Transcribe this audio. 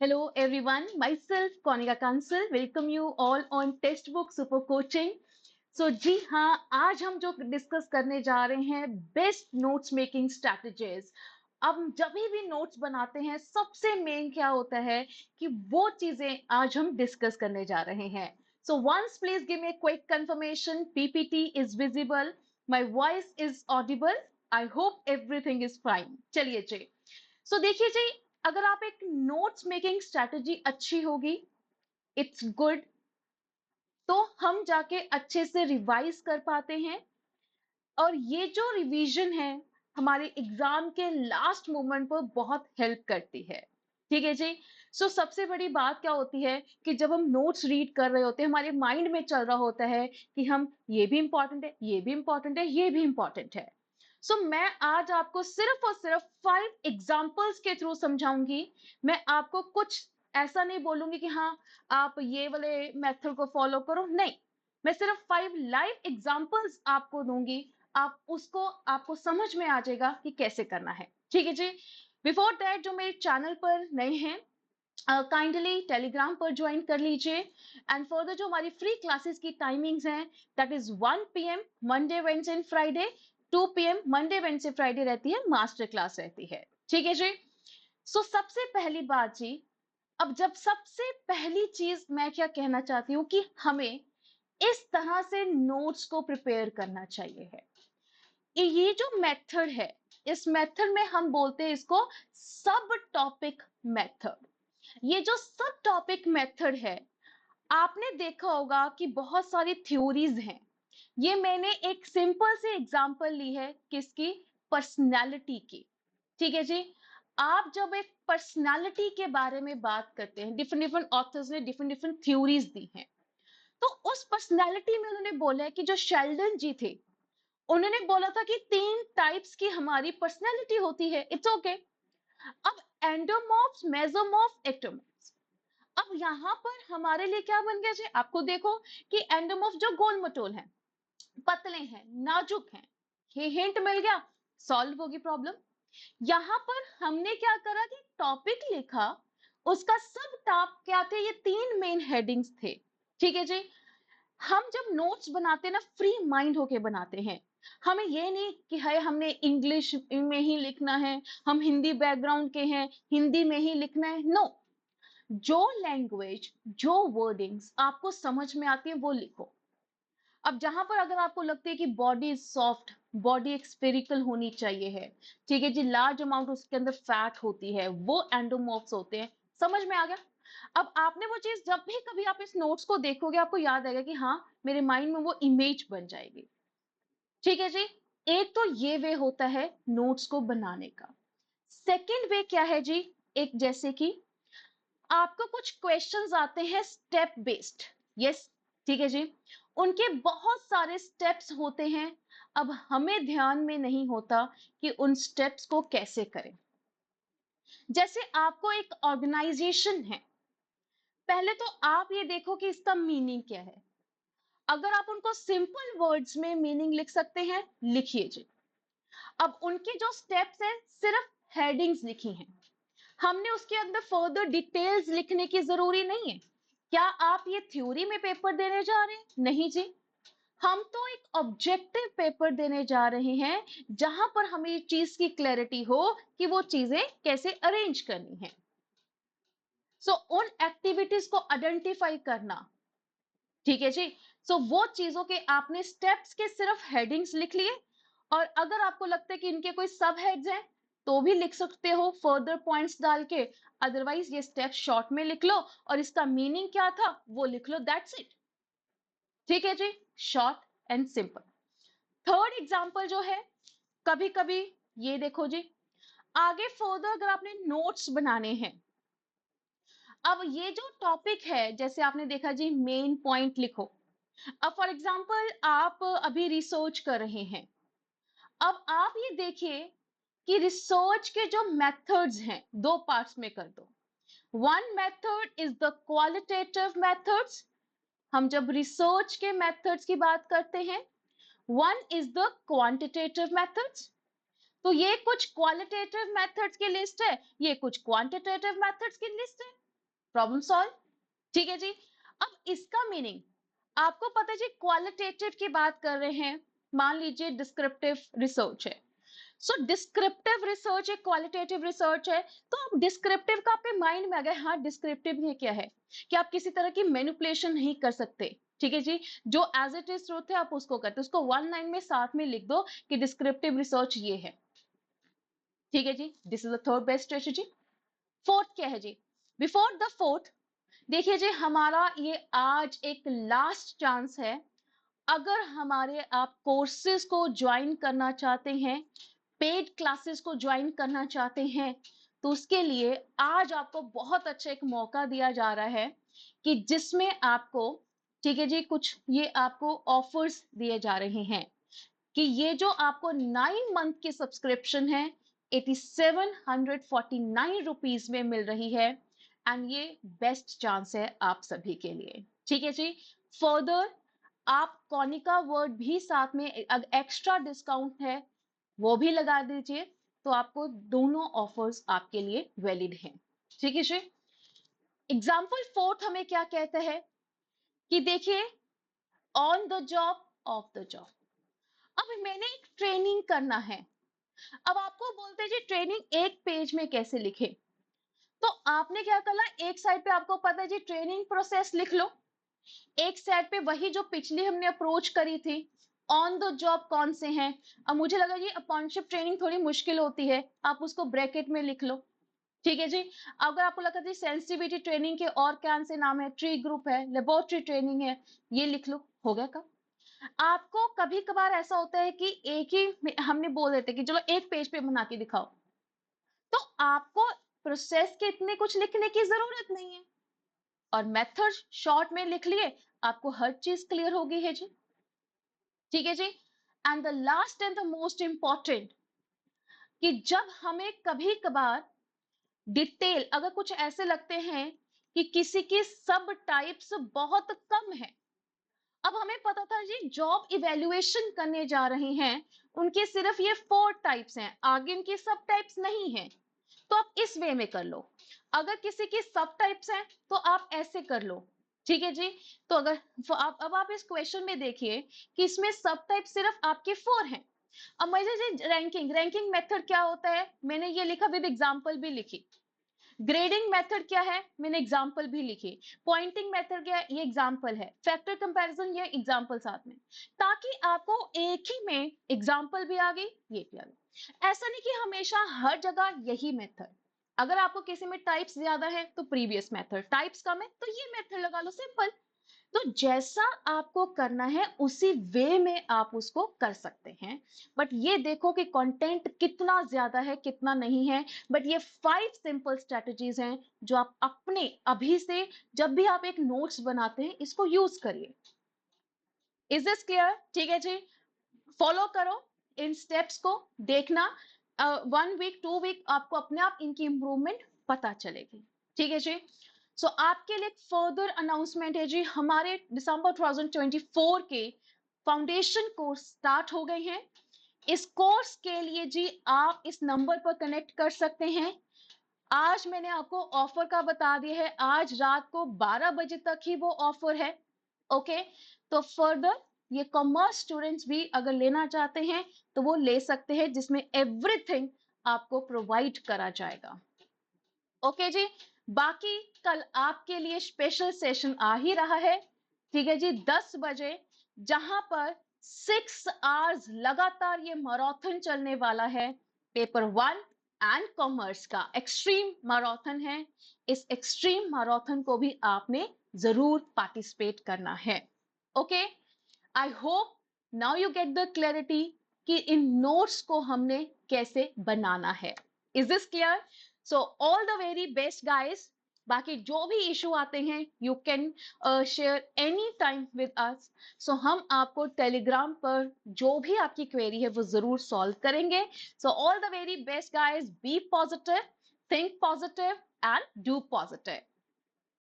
Hello everyone, myself Konika Kansal welcome you all on Textbook Super Coaching. So जी हाँ, आज हम जो discuss करने जा रहे हैं बेस्ट नोट्स मेकिंग स्ट्रैटेजीज। अब जब भी नोट्स बनाते हैं सबसे मेन क्या होता है कि वो चीजें आज हम डिस्कस करने जा रहे हैं। So once please give me quick confirmation PPT is visible, my voice is audible, I hope everything is fine. चलिए जी, सो देखिए जी, अगर आप एक नोट्स मेकिंग स्ट्रेटजी अच्छी होगी, इट्स गुड, तो हम जाके अच्छे से रिवाइज कर पाते हैं और ये जो रिवीजन है हमारे एग्जाम के लास्ट मोमेंट पर बहुत हेल्प करती है। ठीक है जी। सो सबसे बड़ी बात क्या होती है कि जब हम नोट्स रीड कर रहे होते हैं हमारे माइंड में चल रहा होता है कि हम ये भी इंपॉर्टेंट है, ये भी इंपॉर्टेंट है, ये भी इंपॉर्टेंट है। सो मैं आज आपको सिर्फ और सिर्फ 5 एग्जाम्पल्स के थ्रू समझाऊंगी। मैं आपको कुछ ऐसा नहीं बोलूंगी कि हाँ आप ये वाले मेथड को फॉलो करो, नहीं। मैं सिर्फ 5 लाइव एग्जाम्पल्स आपको दूंगी, आप उसको आपको समझ में आ जाएगा कि कैसे करना है। ठीक है जी। बिफोर दैट, जो मेरे चैनल पर नए हैं काइंडली टेलीग्राम पर ज्वाइन कर लीजिए। एंड फर्दर जो हमारी फ्री क्लासेस की टाइमिंग्स हैं, that is 1 PM Monday Wednesday and Friday, 2 PM Monday Wednesday Friday रहती है, मास्टर क्लास रहती है। ठीक है जी। सो सबसे पहली बात जी, अब जब सबसे पहली चीज मैं क्या कहना चाहती हूँ कि हमें इस तरह से नोट्स को प्रिपेयर करना चाहिए है। ये जो मेथड है, इस मेथड में हम बोलते हैं इसको सब टॉपिक मेथड। ये जो सब टॉपिक मेथड है, आपने देखा होगा कि बहुत सारी थ्योरीज हैं। ये मैंने एक सिंपल से एग्जांपल ली है, किसकी? पर्सनालिटी की। ठीक है जी। आप जब एक पर्सनालिटी के बारे में बात करते हैं, डिफरेंट डिफरेंट ऑथर्स ने डिफरेंट डिफरेंट थ्योरीज दी हैं, तो उस पर्सनालिटी में उन्होंने बोला है कि जो शेल्डन जी थे, उन्होंने बोला था कि 3 टाइप्स की हमारी पर्सनैलिटी होती है। It's okay. अब एंडोमॉर्फ्स, मेसोमॉर्फ, एक्टोमॉर्फ्स, अब यहाँ पर हमारे लिए क्या बन गया जी? आपको देखो कि एंडोमॉर्फ जो गोल मटोल हैं, पतले हैं, नाजुक हैं, ये हिंट मिल गया, सॉल्व होगी प्रॉब्लम। यहाँ पर हमने क्या करा कि टॉपिक लिखा, उसका सब टॉप क्या थे? ये 3 मेन हेडिंग्स थे। ठीक है जी। हम जब नोट्स बनाते हैं ना, फ्री माइंड होके बनाते हैं। हमें ये नहीं कि है हमने इंग्लिश में ही लिखना है, हम हिंदी बैकग्राउंड के हैं, हिंदी में ही लिखना है। नो, जो लैंग्वेज, जो वर्डिंग्स आपको समझ में आती है वो लिखो। अब जहां पर अगर आपको लगती है कि बॉडी इज सॉफ्ट, बॉडी एक स्फेरिकल होनी चाहिए है, ठीक है जी, लार्ज अमाउंट उसके अंदर फैट होती है, वो एंडोमॉर्फ्स होते हैं। समझ में आ गया? अब आपने वो चीज जब भी कभी आप इस नोट्स को देखोगे, आपको याद आएगा कि हाँ, मेरे माइंड में वो इमेज बन जाएगी। ठीक है जी। एक तो ये वे होता है नोट्स को बनाने का। सेकंड वे क्या है जी? एक जैसे कि आपको कुछ क्वेश्चंस आते हैं स्टेप बेस्ड। यस, ठीक है जी। उनके बहुत सारे स्टेप्स होते हैं। अब हमें ध्यान में नहीं होता कि उन स्टेप्स को कैसे करें। जैसे आपको एक ऑर्गेनाइजेशन है, पहले तो आप ये देखो कि इसका मीनिंग क्या है। अगर आप उनको सिंपल वर्ड्स में मीनिंग लिख सकते हैं, लिखिए जी। अब उनके जो स्टेप्स हैं, सिर्फ हेडिंग्स लिखी हैं, हमने उसके अंदर फर्दर डिटेल्स लिखने की जरूरी नहीं है। क्या आप ये थ्योरी में पेपर देने जा रहे हैं? नहीं जी। हम तो एक ऑब्जेक्टिव पेपर देने जा रहे हैं, जहां पर हमें इस चीज की क्लैरिटी हो कि वो चीजें कैसे अरेंज करनी है। सो उन एक्टिविटीज को आइडेंटिफाई करना। ठीक है जी। सो वो चीजों के आपने स्टेप्स के सिर्फ हेडिंग्स लिख लिए, और अगर आपको लगता है कि इनके कोई सब हेड्स हैं, तो भी लिख सकते हो फर्दर पॉइंट्स डाल के। अदरवाइज ये स्टेप शॉर्ट में लिख लो और इसका मीनिंग क्या था वो लिख लो, दैट्स इट। ठीक है जी। Short and simple. Third example जो है, कभी कभी ये देखो जी, आगे फर्दर अगर आपने नोट्स बनाने हैं, अब ये जो टॉपिक है, जैसे आपने देखा जी, मेन पॉइंट लिखो। अब फॉर एग्जाम्पल आप अभी रिसर्च कर रहे हैं, अब आप ये देखिए कि रिसर्च के जो मेथड्स हैं, 2 पार्ट्स में कर दो। One method is the qualitative methods, हम जब रिसर्च के मेथड्स की बात करते हैं। One is the quantitative methods, तो ये कुछ क्वालिटेटिव मेथड्स की लिस्ट है, ये कुछ क्वांटिटेटिव मेथड्स की लिस्ट है। Problem solve. ठीक है जी। अब इसका मीनिंग आपको पता है जी, क्वालिटेटिव की बात कर रहे हैं, मान लीजिए डिस्क्रिप्टिव रिसर्च है। सो डिस्क्रिप्टिव रिसर्च एक क्वालिटेटिव रिसर्च है, तो आप डिस्क्रिप्टिव का आपके माइंड में आ गया, हाँ डिस्क्रिप्टिव में क्या है कि आप किसी तरह की मैनिपुलेशन नहीं कर सकते। ठीक है जी, जो एज इट इज ट्रूथ है आप उसको करते, उसको वन लाइन में साथ में लिख दो कि डिस्क्रिप्टिव रिसर्च ये है। ठीक है जी, this is the third best strategy. Fourth क्या है जी, बिफोर द फोर्थ, देखिए जी हमारा ये आज एक लास्ट चांस है। अगर हमारे आप कोर्सेज को ज्वाइन करना चाहते हैं, पेड क्लासेस को ज्वाइन करना चाहते हैं, तो उसके लिए आज आपको बहुत अच्छा एक मौका दिया जा रहा है कि जिसमें आपको, ठीक है जी, कुछ ये आपको ऑफर्स दिए जा रहे हैं कि ये जो आपको 9 मंथ की सब्सक्रिप्शन है 8749 में मिल रही है, एंड ये बेस्ट चांस है आप सभी के लिए। ठीक है जी। फर्दर आप कॉनिका वर्ड भी साथ में एक्स्ट्रा डिस्काउंट है वो भी लगा दीजिए, तो आपको दोनों ऑफर्स आपके लिए वैलिड हैं। ठीक है जी। एग्जाम्पल फोर्थ हमें क्या कहता है कि देखिए, on the job of the job. अब मैंने एक ट्रेनिंग करना है, अब आपको बोलते हैं जी ट्रेनिंग एक पेज में कैसे लिखे, तो आपने क्या करना, एक साइड पे आपको पता है जी ट्रेनिंग प्रोसेस लिख लो, एक साइड पे वही जो पिछली हमने अप्रोच करी थी, ऑन द जॉब कौन से हैं। अब मुझे लगा ये अपॉनशिप ट्रेनिंग थोड़ी मुश्किल होती है, आप उसको ब्रैकेट में लिख लो। ठीक है जी। अगर आपको लगा था सेंसिटिविटी ट्रेनिंग के और क्या से नाम है, ट्री ग्रुप है, लेबोरेटरी ट्रेनिंग है, ये लिख लो, हो गया काम। आपको कभी कभार ऐसा होता है कि एक ही हमने बोल देते कि चलो एक पेज पे बना के दिखाओ, तो आपको प्रोसेस के इतने कुछ लिखने की जरूरत नहीं है, और मेथड शॉर्ट में लिख लिए, आपको हर चीज क्लियर हो गई है जी। ठीक है जी। And the last and the most important, कि जब हमें कभी कभार डिटेल अगर कुछ ऐसे लगते हैं कि किसी की सब टाइप्स बहुत कम है, अब हमें पता था जी जॉब इवेल्युएशन करने जा रहे हैं, उनके सिर्फ ये 4 टाइप्स हैं, आगे उनकी सब टाइप्स नहीं है, तो आप इस वे में कर लो। अगर किसी की सब टाइप्स हैं तो आप ऐसे कर लो। ठीक है जी। तो अगर अब आप इस क्वेश्चन में देखिए कि इसमें सब टाइप सिर्फ आपके 4 हैं। अब मुझे जी रैंकिंग मेथड क्या होता है, मैंने ये लिखा, विद एग्जांपल भी लिखी। ग्रेडिंग मेथड क्या है, मैंने एग्जांपल भी लिखी। पॉइंटिंग मेथड क्या है, ये एग्जांपल है। फैक्टर कंपैरिजन, ये एग्जांपल साथ में, ताकि आपको एक ही में एग्जांपल भी आ गई, ये भी आ गई। ऐसा नहीं कि हमेशा हर जगह यही मेथड, अगर आपको किसी में टाइप्स ज्यादा है तो प्रीवियस मेथड, टाइप्स कम है तो ये मेथड लगा लो, सिंपल। तो जैसा आपको करना है उसी वे में आप उसको कर सकते हैं, बट ये देखो कि कंटेंट कितना ज्यादा है कितना नहीं है। बट ये 5 सिंपल स्ट्रेटजीज हैं जो आप अपने अभी से, जब भी आप एक नोट्स बनाते हैं, इसको यूज करिए। Is this clear? ठीक है जी। फॉलो करो इन स्टेप्स को, देखना 1 वीक 2 वीक आपको अपने आप इनकी इंप्रूवमेंट पता चलेगी। ठीक है जी। सो आपके लिए फर्दर अनाउंसमेंट है जी, हमारे दिसंबर 2024 के फाउंडेशन कोर्स स्टार्ट हो गए हैं। इस कोर्स के लिए जी आप इस नंबर पर कनेक्ट कर सकते हैं। आज मैंने आपको ऑफर का बता दिया है, आज रात को 12 बजे तक ही वो ऑफर है। ओके, तो फर्दर ये कॉमर्स स्टूडेंट्स भी अगर लेना चाहते हैं तो वो ले सकते हैं, जिसमें एवरीथिंग आपको प्रोवाइड करा जाएगा। ओके जी। बाकी कल आपके लिए स्पेशल सेशन आ ही रहा है, ठीक है जी, 10 बजे, जहां पर 6 आवर्स लगातार ये मैराथन चलने वाला है। पेपर 1 एंड कॉमर्स का एक्सट्रीम मैराथन है। इस एक्सट्रीम मैराथन को भी आपने जरूर पार्टिसिपेट करना है। Okay, I hope now you get the clarity कि इन नोट्स को हमने कैसे बनाना है। Is this clear? So all the very best guys. बाकी जो भी इशू आते हैं you can share any time with us. So हम आपको टेलीग्राम पर जो भी आपकी क्वेरी है वो जरूर सॉल्व करेंगे। So all the very best guys, be positive, think positive and do positive.